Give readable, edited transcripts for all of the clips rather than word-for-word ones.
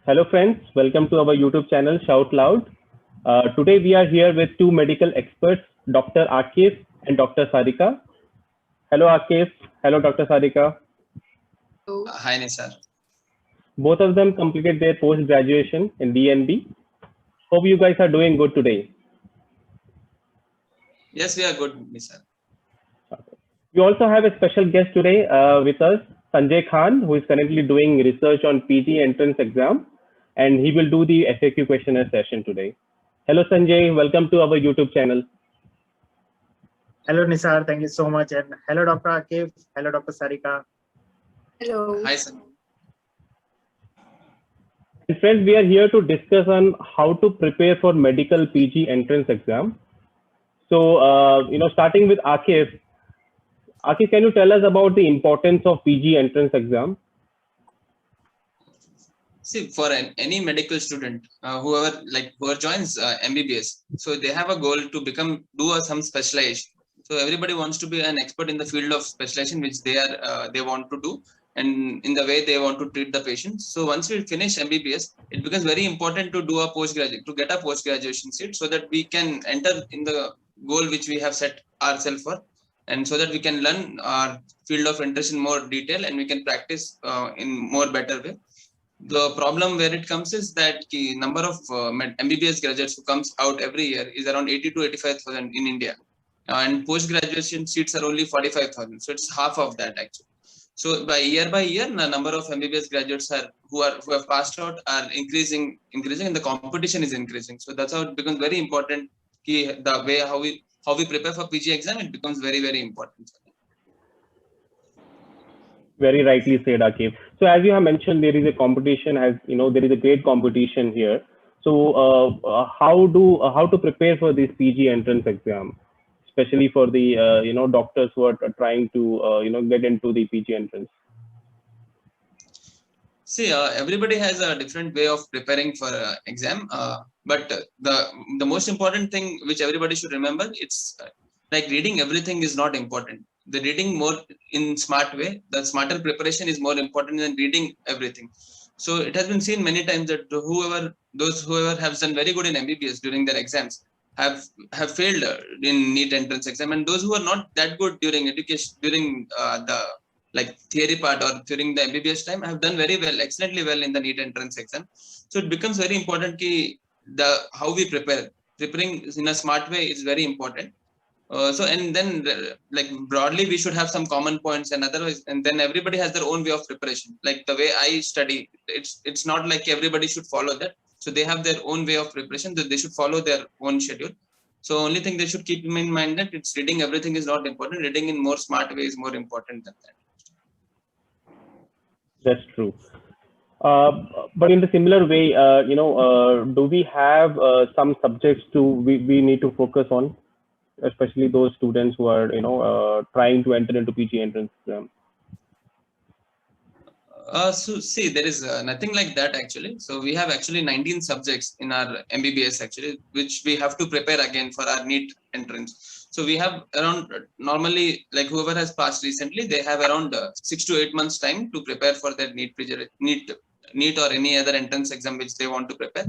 Hello friends, welcome to our YouTube channel Shout Loud. Today we are here with two medical experts, Dr. Akif and Dr. Sarika. Hello Akif, hello Dr. Sarika. Hi Nisar. Both of them completed their post-graduation in DNB. Hope you guys are doing good today. Yes, we are good, Nisar. We also have a special guest today with us, Sanjay Khan, who is currently doing research on PG entrance exam, and he will do the FAQ questionnaire session today. Hello Sanjay, welcome to our YouTube channel. Hello Nisar, thank you so much, and hello Dr. Akif, hello Dr. Sarika. Hello. Hi, sir. And friends, we are here to discuss on how to prepare for medical PG entrance exam. So, starting with Akif. Akif, can you tell us about the importance of PG entrance exam? See, for any medical student, whoever joins MBBS, so they have a goal to do some specialization. So everybody wants to be an expert in the field of specialization which they want to do, and in the way they want to treat the patients. So once we finish MBBS, it becomes very important to do a to get a post graduation seat, so that we can enter in the goal which we have set ourselves for, and so that we can learn our field of interest in more detail, and we can practice in more better way. The problem where it comes is that the number of MBBS graduates who comes out every year is around 80 to 85,000 in India, and post graduation seats are only 45,000. So it's half of that actually. So by year, the number of MBBS graduates who have passed out are increasing, and the competition is increasing. So that's how it becomes very important. The way how we prepare for PG exam, it becomes very, very important. Very rightly said, Akif. So as you have mentioned, there is a competition. There is a great competition here. So how to prepare for this PG entrance exam, especially for the doctors who are trying to get into the PG entrance? See, everybody has a different way of preparing for exam, but the most important thing which everybody should remember, it's like reading everything is not important. The reading more in smart way, the smarter preparation is more important than reading everything. So it has been seen many times that whoever have done very good in MBBS during their exams have failed in NEET entrance exam, and those who are not that good during education during the theory part or during the MBBS time have done very well, excellently well in the NEET entrance exam. So it becomes very important how we preparing in a smart way is very important. And then broadly we should have some common points, and otherwise, and then everybody has their own way of preparation. Like the way I study, it's not like everybody should follow that. So they have their own way of preparation, that they should follow their own schedule. So only thing they should keep in mind that it's reading everything is not important. Reading in more smart way is more important than that. That's true. But in the similar way, do we have some subjects we need to focus on, especially those students who are trying to enter into PG entrance exam? So see, there is nothing like that actually. So we have actually 19 subjects in our MBBS actually, which we have to prepare again for our NEET entrance. So we have around normally, like whoever has passed recently, they have around 6 to 8 months time to prepare for their NEET or any other entrance exam which they want to prepare.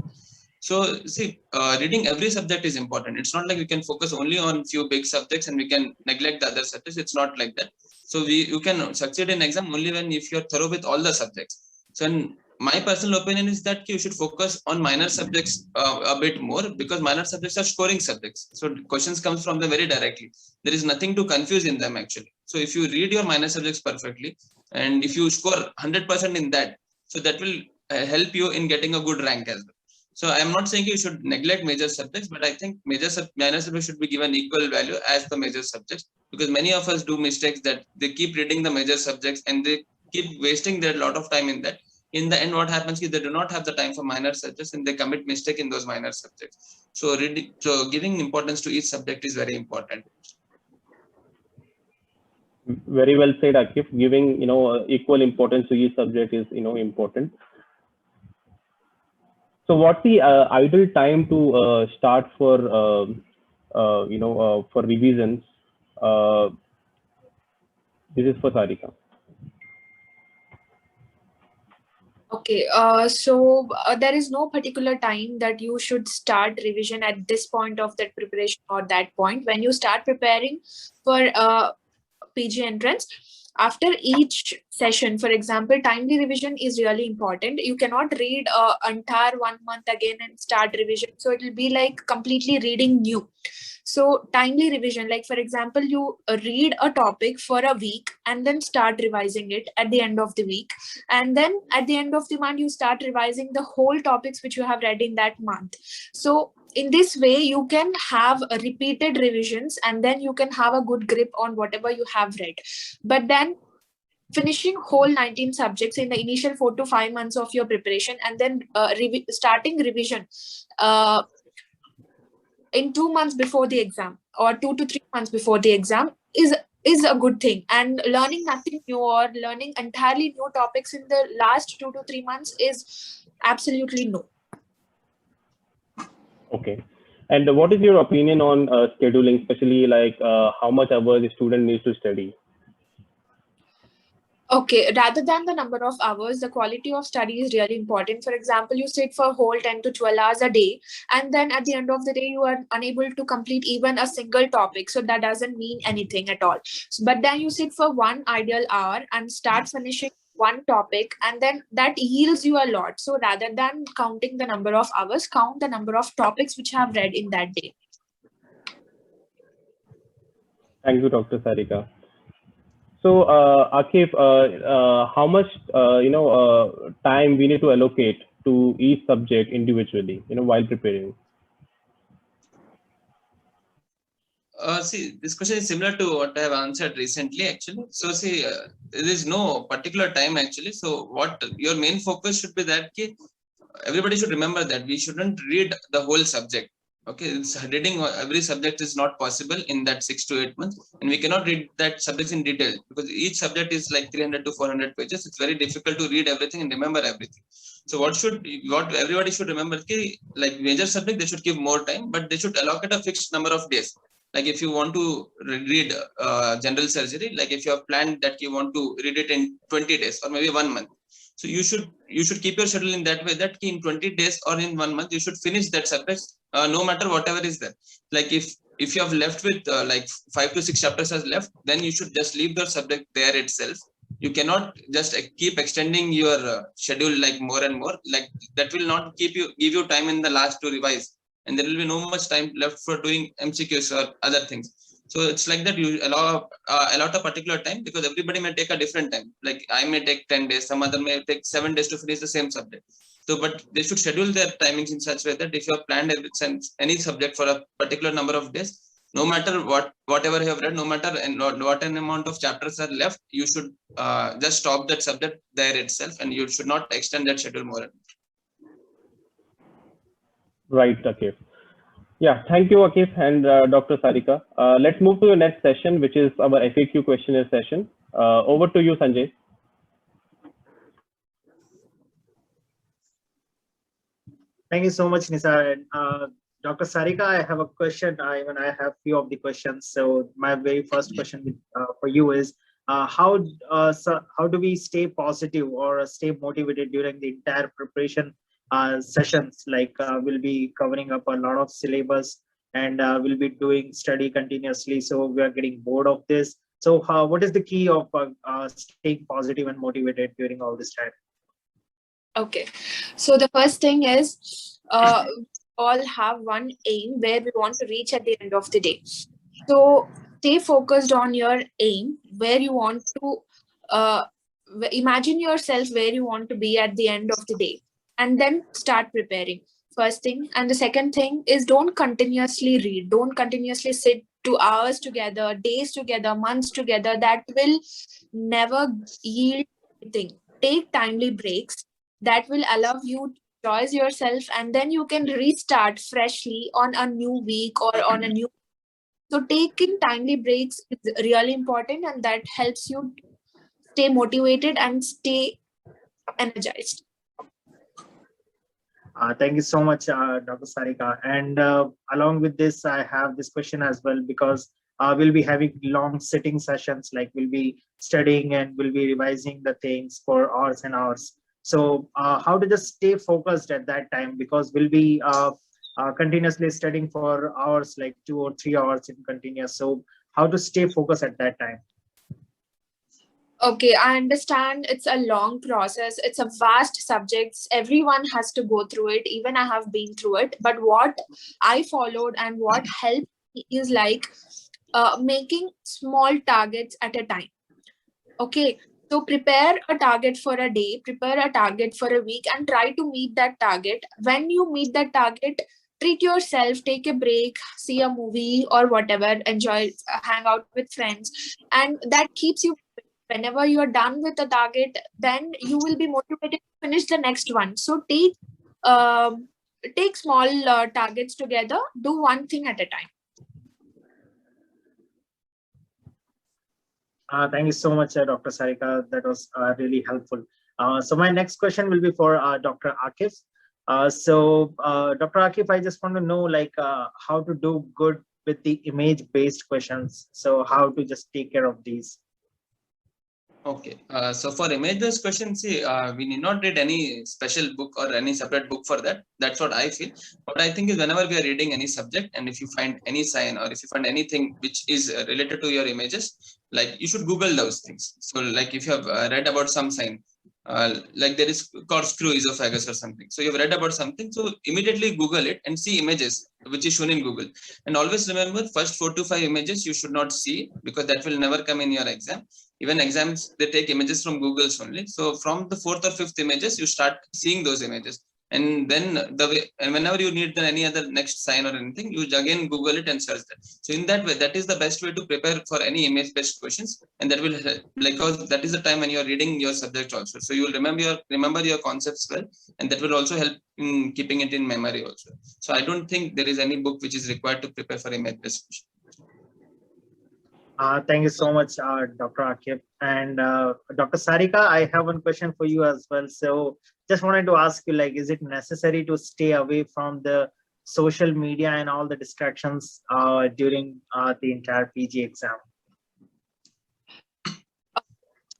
So see, reading every subject is important. It's not like we can focus only on few big subjects and we can neglect the other subjects. It's not like that. So you can succeed in exam only if you're thorough with all the subjects. So my personal opinion is that you should focus on minor subjects a bit more, because minor subjects are scoring subjects. So questions comes from them very directly. There is nothing to confuse in them actually. So if you read your minor subjects perfectly, and if you score 100% in that, so that will help you in getting a good rank as well. So I'm not saying you should neglect major subjects, but I think minor subjects should be given equal value as the major subjects, because many of us do mistakes that they keep reading the major subjects and they keep wasting their lot of time in that. In the end, what happens is they do not have the time for minor subjects and they commit mistake in those minor subjects. So giving importance to each subject is very important. Very well said, Akif. Giving equal importance to each subject is important. So what's the ideal time to start for for revisions? This is for Sarika. Okay, there is no particular time that you should start revision at this point of that preparation or that point. When you start preparing for PG entrance, after each session, for example, timely revision is really important. You cannot read entire 1 month again and start revision. So it will be like completely reading new. So timely revision, like for example, you read a topic for a week and then start revising it at the end of the week. And then at the end of the month, you start revising the whole topics which you have read in that month. So in this way, you can have repeated revisions and then you can have a good grip on whatever you have read. But then finishing whole 19 subjects in the initial 4 to 5 months of your preparation and then starting revision in 2 months before the exam or 2 to 3 months before the exam is a good thing, and learning nothing new or learning entirely new topics in the last 2 to 3 months is absolutely no. Okay. And what is your opinion on scheduling, especially like how much hours a student needs to study? Okay, rather than the number of hours, the quality of study is really important. For example, you sit for a whole 10 to 12 hours a day, and then at the end of the day, you are unable to complete even a single topic. So that doesn't mean anything at all. But then you sit for one ideal hour and start finishing one topic, and then that yields you a lot. So rather than counting the number of hours, count the number of topics which you have read in that day. Thank you, Dr. Sarika. So, Akif, how much time we need to allocate to each subject individually, while preparing? See, this question is similar to what I have answered recently, actually. So, see, there is no particular time, actually. So, what your main focus should be that everybody should remember that we shouldn't read the whole subject. Okay, reading every subject is not possible in that 6 to 8 months, and we cannot read that subjects in detail because each subject is like 300 to 400 pages. It's very difficult to read everything and remember everything. So what everybody should remember, like major subject, they should give more time, but they should allocate a fixed number of days. Like if you want to read general surgery, like if you have planned that you want to read it in 20 days or maybe 1 month, so you should keep your schedule in that way that in 20 days or in 1 month you should finish that subject, no matter whatever is there. Like if you have left with like 5 to 6 chapters as left, then you should just leave the subject there itself. You cannot just keep extending your schedule like more and more. Like that will not give you time in the last to revise, and there will be no much time left for doing MCQs or other things. So it's like that you allot a particular time, because everybody may take a different time. Like I may take 10 days, some other may take 7 days to finish the same subject. So, but they should schedule their timings in such way that if you have planned any subject for a particular number of days, no matter whatever you have read, no matter what an amount of chapters are left, you should just stop that subject there itself, and you should not extend that schedule more. Right, Akif. Yeah, thank you, Akif and Dr. Sarika. Let's move to the next session, which is our FAQ questionnaire session. Over to you, Sanjay. Thank you so much, Nisar. Dr. Sarika, I have a question. I have few of the questions. So my very first question for you is, how do we stay positive or stay motivated during the entire preparation sessions? Like we'll be covering up a lot of syllabus, and we'll be doing study continuously. So we are getting bored of this. So what is the key of staying positive and motivated during all this time? Okay, so the first thing is all have one aim where we want to reach at the end of the day. So stay focused on your aim, where you want to imagine yourself where you want to be at the end of the day, and then start preparing. First thing. And the second thing is, don't continuously read, don't continuously sit 2 hours together, days together, months together. That will never yield anything. Take timely breaks that will allow you to enjoy yourself, and then you can restart freshly on a new week or on a new. So taking timely breaks is really important, and that helps you stay motivated and stay energized. Thank you so much, Dr. Sarika. And along with this, I have this question as well, because we'll be having long sitting sessions, like we'll be studying and we'll be revising the things for hours and hours. So how to just stay focused at that time, because we'll be continuously studying for hours, like 2 or 3 hours in continuous. So how to stay focused at that time? Okay, I understand it's a long process. It's a vast subject. Everyone has to go through it. Even I have been through it. But what I followed and what helped me is like making small targets at a time. Okay, so prepare a target for a day, prepare a target for a week, and try to meet that target. When you meet that target, treat yourself, take a break, see a movie or whatever, enjoy, hang out with friends, and that keeps you. Whenever you're done with the target, then you will be motivated to finish the next one. So take small targets together, do one thing at a time. Thank you so much, Dr. Sarika. That was really helpful. So my next question will be for Dr. Akif. Dr. Akif, I just want to know like how to do good with the image-based questions. So how to just take care of these? Okay, so for image-based questions, see, we need not read any special book or any separate book for that. That's what I feel. What I think is whenever we are reading any subject, and if you find any sign or if you find anything which is related to your images, like you should Google those things. So like if you have read about some sign, like there is corkscrew esophagus or something. So you've read about something, so immediately Google it and see images which is shown in Google. And always remember, first 4 to 5 images you should not see, because that will never come in your exam. Even exams, they take images from Google's only. So from the 4th or 5th images, you start seeing those images. And then whenever you need any other next sign or anything, you again Google it and search that. So in that way, that is the best way to prepare for any image-based questions. And that will help, because that is the time when you are reading your subject also. So you will remember your concepts well, and that will also help in keeping it in memory also. So I don't think there is any book which is required to prepare for image-based questions. Thank you so much, Dr. Akif. And Dr. Sarika, I have one question for you as well. So just wanted to ask you, like, is it necessary to stay away from the social media and all the distractions during the entire PG exam?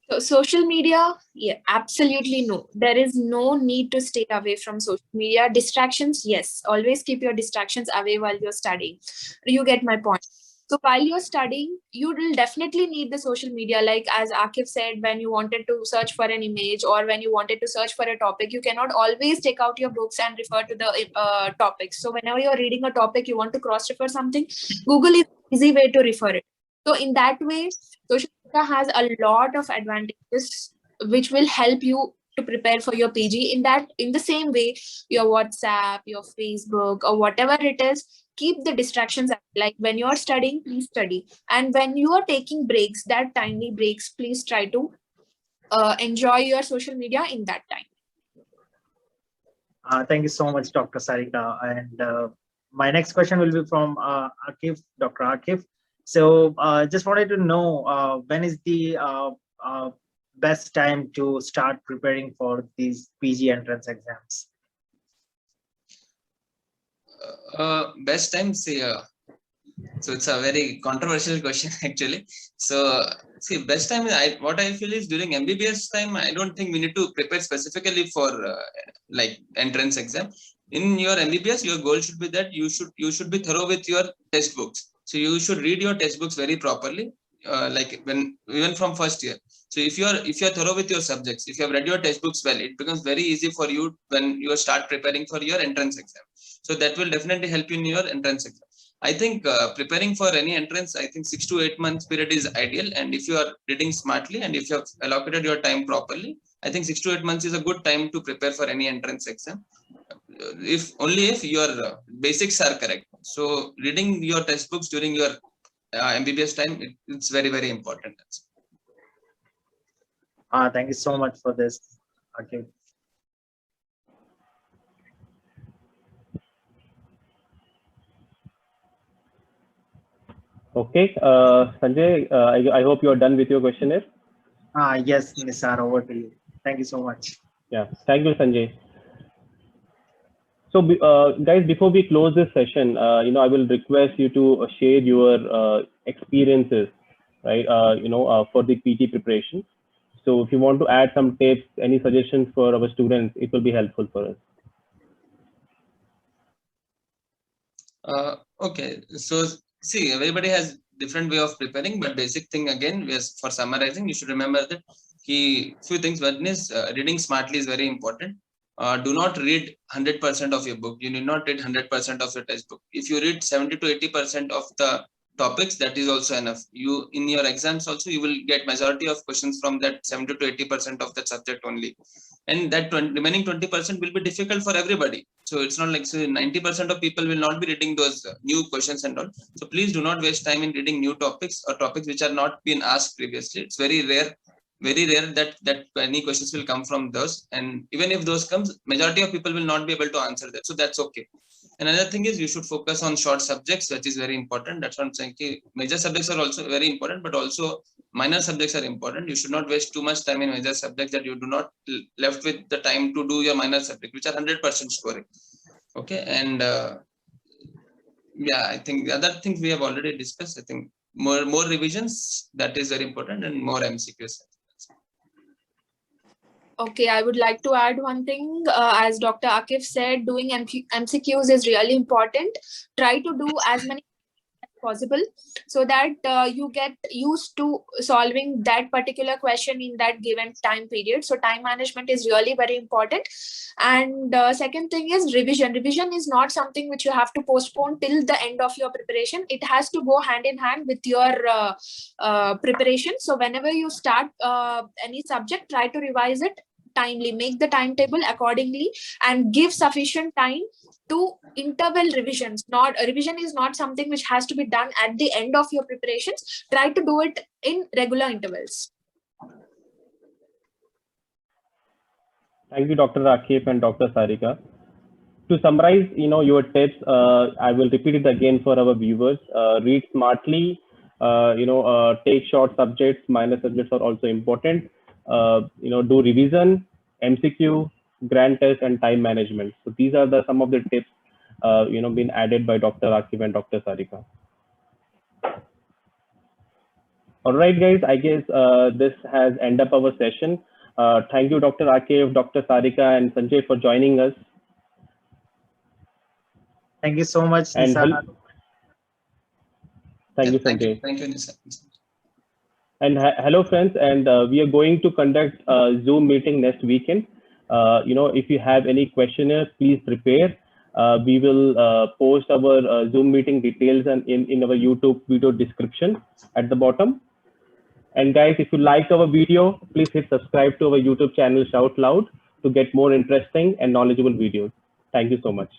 So social media, yeah, absolutely no. There is no need to stay away from social media. Distractions, yes. Always keep your distractions away while you're studying. You get my point. So while you're studying, you will definitely need the social media. Like as Akif said, when you wanted to search for an image or when you wanted to search for a topic, you cannot always take out your books and refer to the topics. So whenever you're reading a topic, you want to cross-refer something, Google is an easy way to refer it. So in that way, social media has a lot of advantages which will help you to prepare for your PG. In the same way, your WhatsApp, your Facebook, or whatever it is, keep the distractions out. Like when you're studying, please study. And when you are taking breaks, that timely breaks, please try to enjoy your social media in that time. Thank you so much, Dr. Sarika. And my next question will be from Akif, Dr. Akif. So just wanted to know when is the best time to start preparing for these PG entrance exams? Best time, see, so it's a very controversial question actually. So see, best time, what I feel is during MBBS time, I don't think we need to prepare specifically for like entrance exam. In your MBBS, your goal should be that you should be thorough with your textbooks. So you should read your textbooks very properly, like even from first year. So if you're thorough with your subjects, if you have read your textbooks well, it becomes very easy for you when you start preparing for your entrance exam. So that will definitely help you in your entrance exam. I think preparing for any entrance, I think 6 to 8 months period is ideal. And if you are reading smartly and if you have allocated your time properly, I think 6 to 8 months is a good time to prepare for any entrance exam. If your basics are correct. So reading your textbooks during your MBBS time, it's very, very important. Thank you so much for this. Okay. Okay, Sanjay, I hope you're done with your questionnaire. Yes, Nisar, over to you. Thank you so much. Yeah, thank you, Sanjay. So, guys, before we close this session, I will request you to share your experiences, right? For the PG preparation. So if you want to add some tips, any suggestions for our students, it will be helpful for us. Okay, so see, everybody has different way of preparing, but basic thing again, for summarizing, you should remember that few things. One is reading smartly is very important. Do not read 100% of your book. You need not read 100% of your textbook. If you read 70 to 80% of the topics, that is also enough. You in your exams also you will get majority of questions from that 70 to 80% of that subject only, and that remaining 20% will be difficult for everybody. So it's not like 90% of people will not be reading those new questions and all. So please do not waste time in reading new topics or topics which are not been asked previously. It's very rare that any questions will come from those, and even if those comes, majority of people will not be able to answer that, so that's okay. Another thing is you should focus on short subjects, which is very important. That's what I'm saying. Major subjects are also very important, but also minor subjects are important. You should not waste too much time in major subjects that you do not left with the time to do your minor subject, which are 100% scoring. Okay, and yeah, I think the other things we have already discussed. I think more revisions, that is very important, and more MCQs. Okay, I would like to add one thing. As Dr. Akif said, doing MCQs is really important. Try to do as many as possible so that you get used to solving that particular question in that given time period. So time management is really very important. And second thing is revision. Revision is not something which you have to postpone till the end of your preparation. It has to go hand in hand with your preparation. So whenever you start any subject, try to revise it timely, make the timetable accordingly, and give sufficient time to interval revisions. Not revision is not something which has to be done at the end of your preparations. Try to do it in regular intervals. Thank you, Dr. Akif and Dr. Sarika. To summarize, your tips, I will repeat it again for our viewers. Read smartly, take short subjects, minor subjects are also important. Do revision, MCQ, grand test, and time management. So these are some of the tips, been added by Dr. Akif and Dr. Sarika. All right, guys, I guess this has ended up our session. Thank you, Dr. Akif, Dr. Sarika, and Sanjay for joining us. Thank you so much, Nisa. Thank you, Sanjay. Thank you, Nisa. And hello, friends. And we are going to conduct a Zoom meeting next weekend. If you have any questionnaires, please prepare. We will post our Zoom meeting details in our YouTube video description at the bottom. And guys, if you like our video, please hit subscribe to our YouTube channel Shout Loud to get more interesting and knowledgeable videos. Thank you so much.